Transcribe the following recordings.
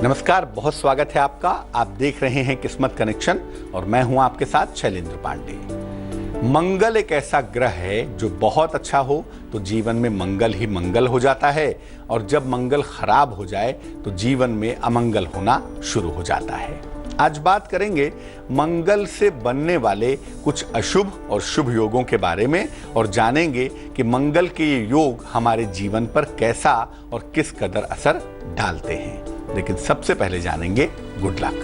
नमस्कार, बहुत स्वागत है आपका। आप देख रहे हैं किस्मत कनेक्शन और मैं हूं आपके साथ शैलेंद्र पांडे। मंगल एक ऐसा ग्रह है जो बहुत अच्छा हो तो जीवन में मंगल ही मंगल हो जाता है, और जब मंगल खराब हो जाए तो जीवन में अमंगल होना शुरू हो जाता है। आज बात करेंगे मंगल से बनने वाले कुछ अशुभ और शुभ योगों के बारे में, और जानेंगे कि मंगल के ये योग हमारे जीवन पर कैसा और किस कदर असर डालते हैं। लेकिन सबसे पहले जानेंगे गुड लक।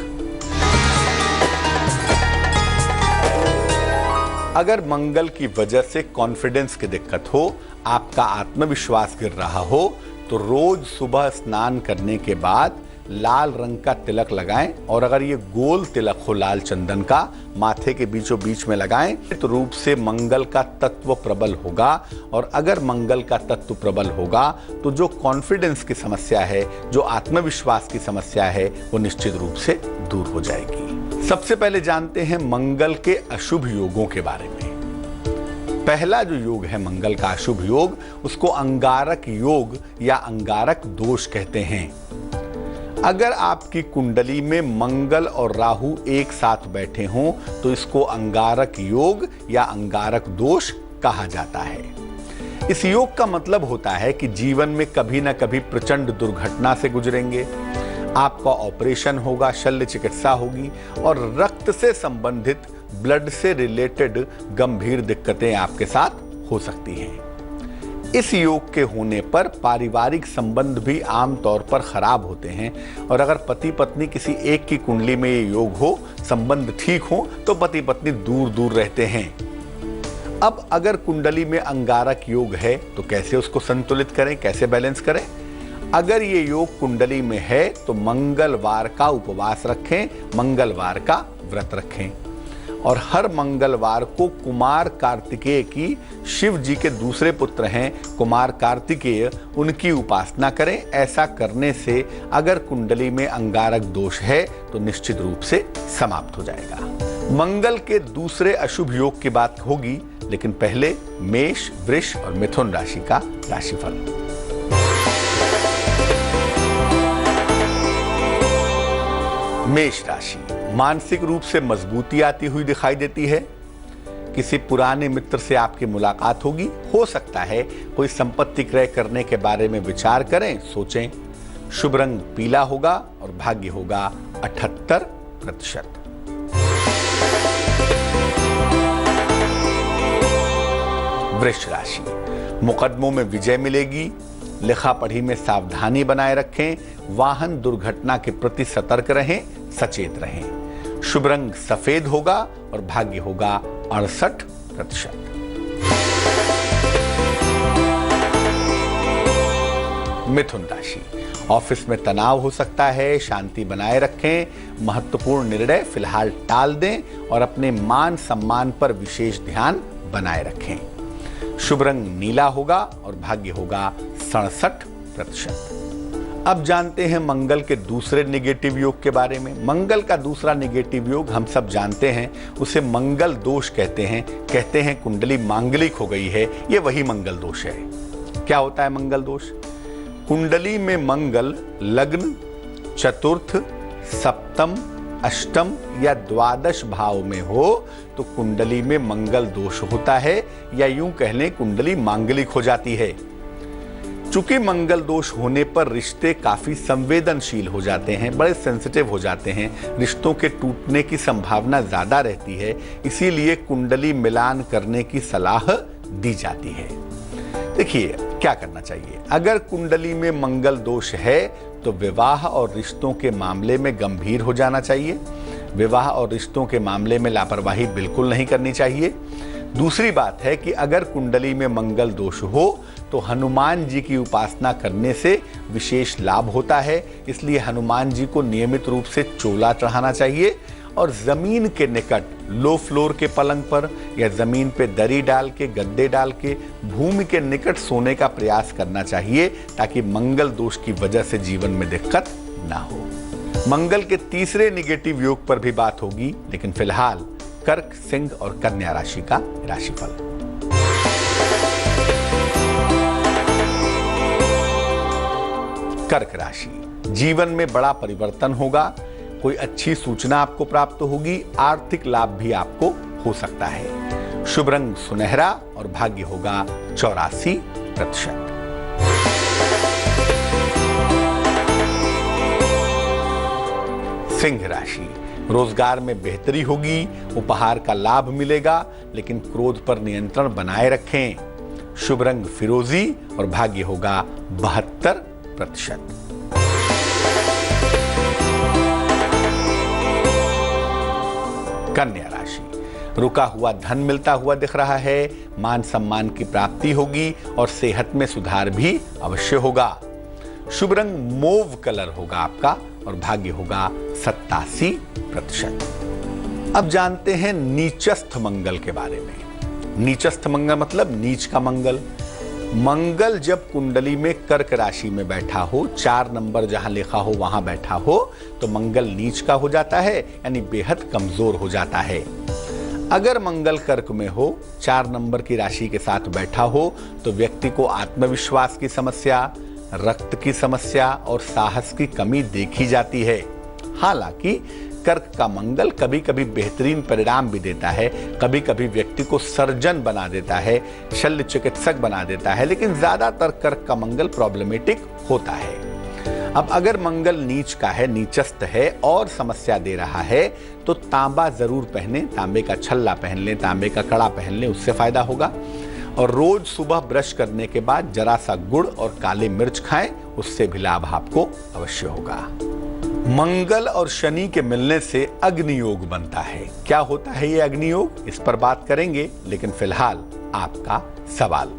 अगर मंगल की वजह से कॉन्फिडेंस की दिक्कत हो, आपका आत्मविश्वास गिर रहा हो, तो रोज सुबह स्नान करने के बाद लाल रंग का तिलक लगाएं, और अगर ये गोल तिलक हो लाल चंदन का, माथे के बीचों बीच में लगाएं तो रूप से मंगल का तत्व प्रबल होगा। और अगर मंगल का तत्व प्रबल होगा तो जो कॉन्फिडेंस की समस्या है, जो आत्मविश्वास की समस्या है, वो निश्चित रूप से दूर हो जाएगी। सबसे पहले जानते हैं मंगल के अशुभ योगों के बारे में। पहला जो योग है मंगल का अशुभ योग, उसको अंगारक योग या अंगारक दोष कहते हैं। अगर आपकी कुंडली में मंगल और राहु एक साथ बैठे हों तो इसको अंगारक योग या अंगारक दोष कहा जाता है। इस योग का मतलब होता है कि जीवन में कभी ना कभी प्रचंड दुर्घटना से गुजरेंगे, आपका ऑपरेशन होगा, शल्य चिकित्सा होगी, और रक्त से संबंधित, ब्लड से रिलेटेड गंभीर दिक्कतें आपके साथ हो सकती हैं। इस योग के होने पर पारिवारिक संबंध भी आमतौर पर खराब होते हैं, और अगर पति पत्नी किसी एक की कुंडली में ये योग हो, संबंध ठीक हो, तो पति पत्नी दूर दूर रहते हैं। अब अगर कुंडली में अंगारक योग है तो कैसे उसको संतुलित करें, कैसे बैलेंस करें? अगर ये योग कुंडली में है तो मंगलवार का उपवास रखें, मंगलवार का व्रत रखें, और हर मंगलवार को कुमार कार्तिकेय की, शिव जी के दूसरे पुत्र हैं कुमार कार्तिकेय, उनकी उपासना करें। ऐसा करने से अगर कुंडली में अंगारक दोष है तो निश्चित रूप से समाप्त हो जाएगा। मंगल के दूसरे अशुभ योग की बात होगी, लेकिन पहले मेष, वृष और मिथुन राशि का राशिफल। मेष राशि, मानसिक रूप से मजबूती आती हुई दिखाई देती है। किसी पुराने मित्र से आपकी मुलाकात होगी, हो सकता है कोई संपत्ति क्रय करने के बारे में विचार करें, सोचें। शुभ रंग पीला होगा और भाग्य होगा 78%। वृष राशि, मुकदमों में विजय मिलेगी, लिखा पढ़ी में सावधानी बनाए रखें, वाहन दुर्घटना के प्रति सतर्क रहें, सचेत रहें। शुभ रंग सफेद होगा और भाग्य होगा 68%। मिथुन राशि, ऑफिस में तनाव हो सकता है, शांति बनाए रखें, महत्वपूर्ण निर्णय फिलहाल टाल दें और अपने मान सम्मान पर विशेष ध्यान बनाए रखें। शुभ रंग नीला होगा और भाग्य होगा 67%। अब जानते हैं मंगल के दूसरे नेगेटिव योग के बारे में। मंगल का दूसरा नेगेटिव योग हम सब जानते हैं, उसे मंगल दोष कहते हैं कुंडली मांगलिक हो गई है, ये वही मंगल दोष है। क्या होता है मंगल दोष? कुंडली में मंगल लग्न, चतुर्थ, सप्तम, अष्टम या द्वादश भाव में हो तो कुंडली में मंगल दोष होता है, या यूं कह लें कुंडली मांगलिक हो जाती है। चूंकि मंगल दोष होने पर रिश्ते काफी संवेदनशील हो जाते हैं, बड़े सेंसिटिव हो जाते हैं, रिश्तों के टूटने की संभावना ज्यादा रहती है, इसीलिए कुंडली मिलान करने की सलाह दी जाती है। देखिए क्या करना चाहिए। अगर कुंडली में मंगल दोष है तो विवाह और रिश्तों के मामले में गंभीर हो जाना चाहिए। विवाह और रिश्तों के मामले में लापरवाही बिल्कुल नहीं करनी चाहिए। दूसरी बात है कि अगर कुंडली में मंगल दोष हो तो हनुमान जी की उपासना करने से विशेष लाभ होता है, इसलिए हनुमान जी को नियमित रूप से चोला चढ़ाना चाहिए, और जमीन के निकट, लो फ्लोर के पलंग पर या जमीन पे दरी डाल के, गद्दे डाल के भूमि के निकट सोने का प्रयास करना चाहिए, ताकि मंगल दोष की वजह से जीवन में दिक्कत ना हो। मंगल के तीसरे निगेटिव योग पर भी बात होगी, लेकिन फिलहाल कर्क, सिंह और कन्या राशि का राशिफल। कर्क राशि, जीवन में बड़ा परिवर्तन होगा, कोई अच्छी सूचना आपको प्राप्त होगी, आर्थिक लाभ भी आपको हो सकता है। शुभ रंग सुनहरा और भाग्य होगा 84%। सिंह राशि, रोजगार में बेहतरी होगी, उपहार का लाभ मिलेगा, लेकिन क्रोध पर नियंत्रण बनाए रखें। शुभ रंग फिरोजी और भाग्य होगा 72%। कन्या राशि, रुका हुआ धन मिलता हुआ दिख रहा है, मान सम्मान की प्राप्ति होगी और सेहत में सुधार भी अवश्य होगा। शुभ रंग मोव कलर होगा आपका और भाग्य होगा 87%। अब जानते हैं नीचस्थ मंगल के बारे में। नीचस्थ मंगल मतलब नीच का मंगल। मंगल जब कुंडली में कर्क राशि में बैठा हो, 4 नंबर जहां लिखा हो वहां बैठा हो, तो मंगल नीच का हो जाता है, यानी बेहद कमजोर हो जाता है। अगर मंगल कर्क में हो, 4 नंबर की राशि के साथ बैठा हो, तो व्यक्ति को आत्मविश्वास की समस्या, रक्त की समस्या और साहस की कमी देखी जाती है। हालांकि कर्क का मंगल कभी कभी बेहतरीन परिणाम भी देता है, कभी कभी व्यक्ति को सर्जन बना देता है, शल्य चिकित्सक बना देता है, लेकिन ज्यादातर कर्क का मंगल प्रॉब्लमेटिक होता है। अब अगर मंगल नीच का है, नीचस्थ है और समस्या दे रहा है, तो तांबा जरूर पहने, तांबे का छल्ला पहन लें, तांबे का कड़ा पहन लें, उससे फायदा होगा। और रोज सुबह ब्रश करने के बाद जरा सा गुड़ और काली मिर्च खाएं, उससे भी लाभ आपको अवश्य होगा। मंगल और शनि के मिलने से अग्नि योग बनता है। क्या होता है ये अग्नि योग, इस पर बात करेंगे, लेकिन फिलहाल आपका सवाल।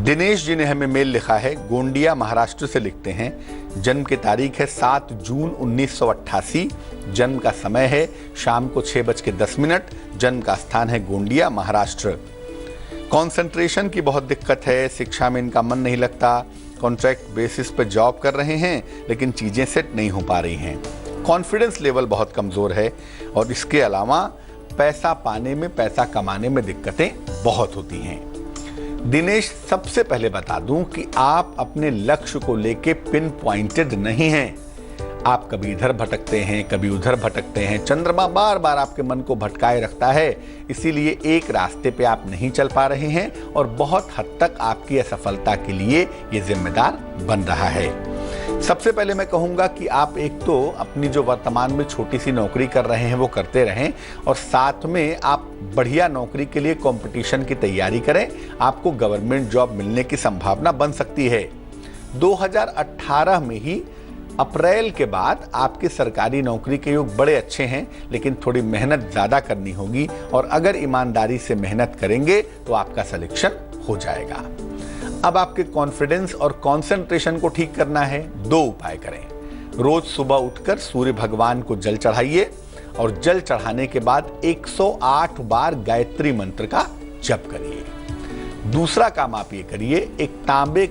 दिनेश जी ने हमें मेल लिखा है, गोंडिया महाराष्ट्र से लिखते हैं। जन्म की तारीख है 7 जून 1988। जन्म का समय है शाम को 6:10। जन्म का स्थान है गोंडिया महाराष्ट्र। कंसंट्रेशन की बहुत दिक्कत है, शिक्षा में इनका मन नहीं लगता, कॉन्ट्रैक्ट बेसिस पर जॉब कर रहे हैं, लेकिन चीजें सेट नहीं हो पा रही हैं। कॉन्फिडेंस लेवल बहुत कमजोर है और इसके अलावा पैसा पाने में, पैसा कमाने में दिक्कतें बहुत होती हैं। दिनेश, सबसे पहले बता दूं कि आप अपने लक्ष्य को लेके पिन पॉइंटेड नहीं हैं। आप कभी इधर भटकते हैं, कभी उधर भटकते हैं। चंद्रमा बार बार आपके मन को भटकाए रखता है, इसीलिए एक रास्ते पे आप नहीं चल पा रहे हैं और बहुत हद तक आपकी असफलता के लिए ये जिम्मेदार बन रहा है। सबसे पहले मैं कहूंगा कि आप एक तो अपनी जो वर्तमान में छोटी सी नौकरी कर रहे हैं वो करते रहें और साथ में आप बढ़िया नौकरी के लिए कंपटीशन की तैयारी करें। आपको गवर्नमेंट जॉब मिलने की संभावना बन सकती है। 2018 में ही अप्रैल के बाद आपके सरकारी नौकरी के योग बड़े अच्छे हैं, लेकिन थोड़ी मेहनत ज्यादा करनी होगी और अगर ईमानदारी से मेहनत करेंगे तो आपका सिलेक्शन हो जाएगा। अब आपके कॉन्फिडेंस और कंसंट्रेशन को ठीक करना है। 2 उपाय करें। रोज सुबह उठकर सूर्य भगवान को जल चढ़ाइए और जल चढ़ाने के बाद 108 बार गायत्री मंत्र का जप करिए। दूसरा काम आप ये करिए, एक तांबे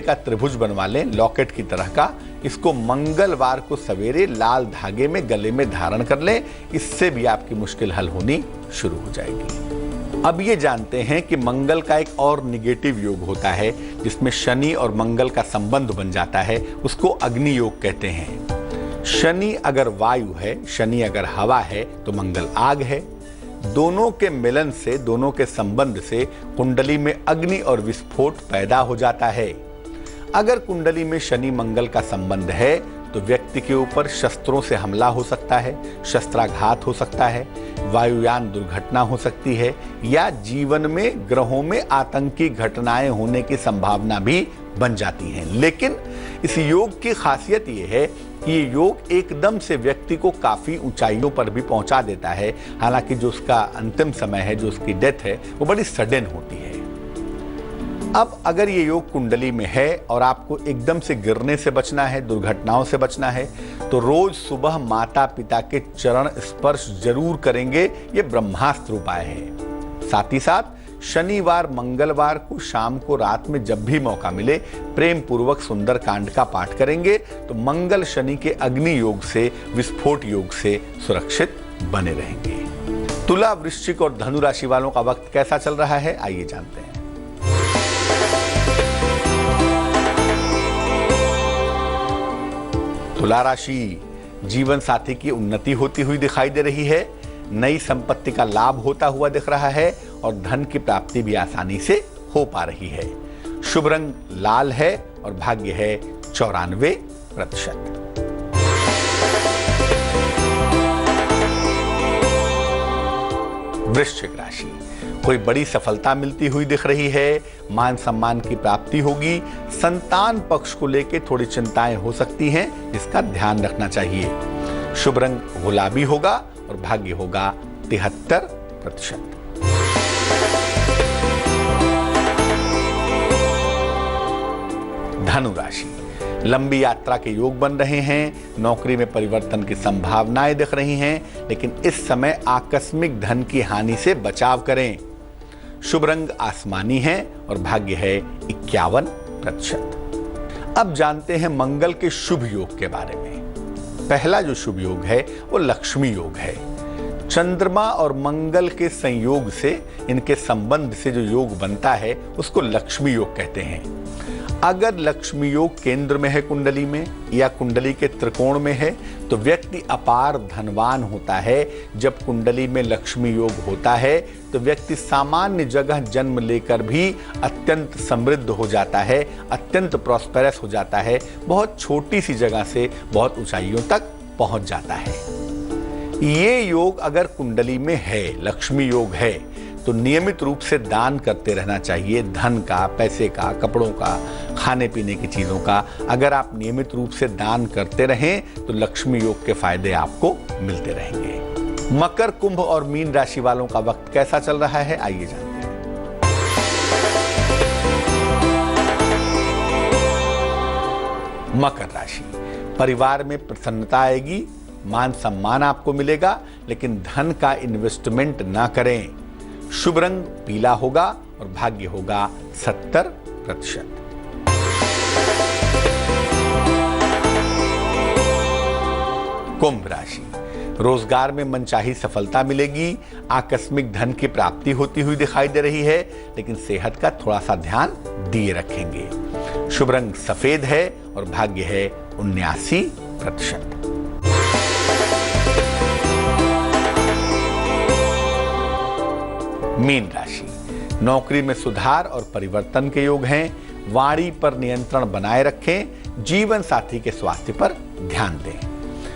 का त्रिभुज बनवा लें, लॉकेट की तरह का। इसको मंगलवार को सवेरे लाल धागे में गले में धारण कर लें, इससे भी आपकी मुश्किल हल होनी शुरू हो जाएगी। अब ये जानते हैं कि मंगल का एक और निगेटिव योग होता है जिसमें शनि और मंगल का संबंध बन जाता है, उसको अग्नि योग कहते हैं। शनि अगर वायु है, शनि अगर हवा है, तो मंगल आग है। दोनों के मिलन से, दोनों के संबंध से कुंडली में अग्नि और विस्फोट पैदा हो जाता है। अगर कुंडली में शनि मंगल का संबंध है तो व्यक्ति के ऊपर शस्त्रों से हमला हो सकता है, शस्त्राघात हो सकता है, वायुयान दुर्घटना हो सकती है या जीवन में ग्रहों में आतंकी घटनाएं होने की संभावना भी बन जाती हैं। लेकिन इस योग की खासियत यह है कि ये योग एकदम से व्यक्ति को काफी ऊंचाइयों पर भी पहुंचा देता है। हालांकि जो उसका अंतिम समय है, जो उसकी डेथ है, वो बड़ी सडन होती है। अब अगर ये योग कुंडली में है और आपको एकदम से गिरने से बचना है, दुर्घटनाओं से बचना है, तो रोज सुबह माता पिता के चरण स्पर्श जरूर करेंगे। ये ब्रह्मास्त्र उपाय है। साथ ही साथ शनिवार मंगलवार को शाम को रात में जब भी मौका मिले प्रेम पूर्वक सुंदर कांड का पाठ करेंगे तो मंगल शनि के अग्नि योग से, विस्फोट योग से सुरक्षित बने रहेंगे। तुला, वृश्चिक और धनु राशि वालों का वक्त कैसा चल रहा है, आइए जानते हैं। तुला राशि, जीवन साथी की उन्नति होती हुई दिखाई दे रही है। नई संपत्ति का लाभ होता हुआ दिख रहा है और धन की प्राप्ति भी आसानी से हो पा रही है। शुभ रंग लाल है और भाग्य है 94%। वृश्चिक राशि, कोई बड़ी सफलता मिलती हुई दिख रही है। मान सम्मान की प्राप्ति होगी। संतान पक्ष को लेकर थोड़ी चिंताएं हो सकती हैं, इसका ध्यान रखना चाहिए। शुभ रंग गुलाबी होगा और भाग्य होगा 73%। धनु राशि, लंबी यात्रा के योग बन रहे हैं। नौकरी में परिवर्तन की संभावनाएं दिख रही हैं, लेकिन इस समय आकस्मिक धन की हानि से बचाव करें। शुभ रंग आसमानी है और भाग्य है 51%। अब जानते हैं मंगल के शुभ योग के बारे में। पहला जो शुभ योग है वो लक्ष्मी योग है। चंद्रमा और मंगल के संयोग से, इनके संबंध से जो योग बनता है उसको लक्ष्मी योग कहते हैं। अगर लक्ष्मी योग केंद्र में है कुंडली में या कुंडली के त्रिकोण में है तो व्यक्ति अपार धनवान होता है। जब कुंडली में लक्ष्मी योग होता है तो व्यक्ति सामान्य जगह जन्म लेकर भी अत्यंत समृद्ध हो जाता है, अत्यंत प्रॉस्पेरस हो जाता है, बहुत छोटी सी जगह से बहुत ऊंचाइयों तक पहुंच जाता है। ये योग अगर कुंडली में है, लक्ष्मी योग है, तो नियमित रूप से दान करते रहना चाहिए। धन का, पैसे का, कपड़ों का, खाने पीने की चीजों का। अगर आप नियमित रूप से दान करते रहें तो लक्ष्मी योग के फायदे आपको मिलते रहेंगे। मकर, कुंभ और मीन राशि वालों का वक्त कैसा चल रहा है, आइए जानते हैं। मकर राशि, परिवार में प्रसन्नता आएगी, मान सम्मान आपको मिलेगा, लेकिन धन का इन्वेस्टमेंट ना करें। शुभ रंग पीला होगा और भाग्य होगा 70%। कुंभ राशि, रोजगार में मनचाही सफलता मिलेगी। आकस्मिक धन की प्राप्ति होती हुई दिखाई दे रही है, लेकिन सेहत का थोड़ा सा ध्यान दिए रखेंगे। शुभ रंग सफेद है और भाग्य है 79%। मीन राशि, नौकरी में सुधार और परिवर्तन के योग हैं। वाणी पर नियंत्रण बनाए रखें। जीवन साथी के स्वास्थ्य पर ध्यान दें।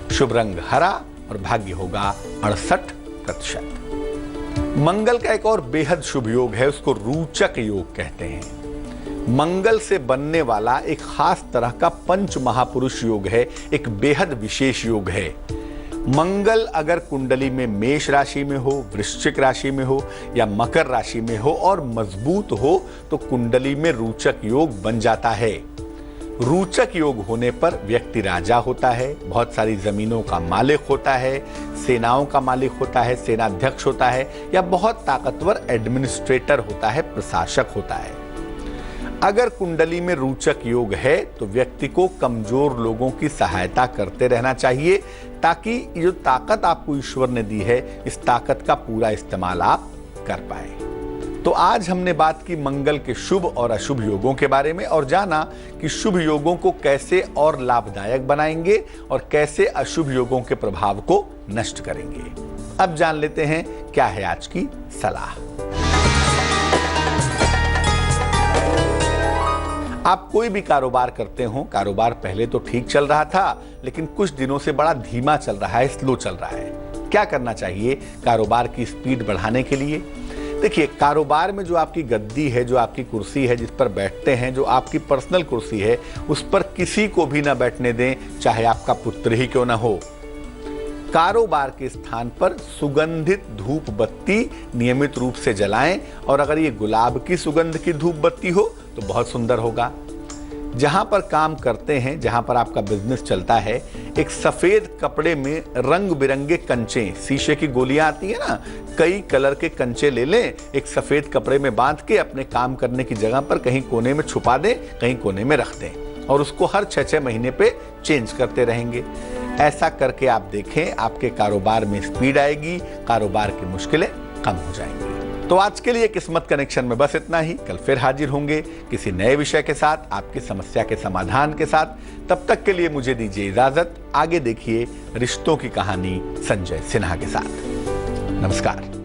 शुभ रंग हरा और भाग्य होगा 68%। मंगल का एक और बेहद शुभ योग है, उसको रोचक योग कहते हैं। मंगल से बनने वाला एक खास तरह का पंच महापुरुष योग है, एक बेहद विशेष योग है। मंगल अगर कुंडली में मेष राशि में हो, वृश्चिक राशि में हो या मकर राशि में हो और मजबूत हो तो कुंडली में रोचक योग बन जाता है। रोचक योग होने पर व्यक्ति राजा होता है, बहुत सारी जमीनों का मालिक होता है, सेनाओं का मालिक होता है, सेनाध्यक्ष होता है या बहुत ताकतवर एडमिनिस्ट्रेटर होता है, प्रशासक होता है। अगर कुंडली में रोचक योग है तो व्यक्ति को कमजोर लोगों की सहायता करते रहना चाहिए, ताकि जो ताकत आपको ईश्वर ने दी है इस ताकत का पूरा इस्तेमाल आप कर पाए। तो आज हमने बात की मंगल के शुभ और अशुभ योगों के बारे में और जाना कि शुभ योगों को कैसे और लाभदायक बनाएंगे और कैसे अशुभ योगों के प्रभाव को नष्ट करेंगे। अब जान लेते हैं क्या है आज की सलाह। आप कोई भी कारोबार करते हो, कारोबार पहले तो ठीक चल रहा था लेकिन कुछ दिनों से बड़ा धीमा चल रहा है, स्लो चल रहा है। क्या करना चाहिए कारोबार की स्पीड बढ़ाने के लिए? देखिए, कारोबार में जो आपकी गद्दी है, जो आपकी कुर्सी है जिस पर बैठते हैं, जो आपकी पर्सनल कुर्सी है, उस पर किसी को भी ना बैठने दें, चाहे आपका पुत्र ही क्यों ना हो। कारोबार के स्थान पर सुगंधित धूप बत्ती नियमित रूप से जलाएं और अगर ये गुलाब की सुगंध की धूप बत्ती हो तो बहुत सुंदर होगा। जहां पर काम करते हैं, जहां पर आपका बिजनेस चलता है, एक सफेद कपड़े में रंग बिरंगे कंचे, शीशे की गोलियां आती है ना, कई कलर के कंचे ले लें, एक सफेद कपड़े में बांध के अपने काम करने की जगह पर कहीं कोने में छुपा दें, कहीं कोने में रख दें और उसको हर 6-6 महीने पे चेंज करते रहेंगे। ऐसा करके आप देखें, आपके कारोबार में स्पीड आएगी, कारोबार की मुश्किलें कम हो जाएंगी। तो आज के लिए किस्मत कनेक्शन में बस इतना ही। कल फिर हाजिर होंगे किसी नए विषय के साथ, आपकी समस्या के समाधान के साथ। तब तक के लिए मुझे दीजिए इजाजत। आगे देखिए रिश्तों की कहानी संजय सिन्हा के साथ। नमस्कार।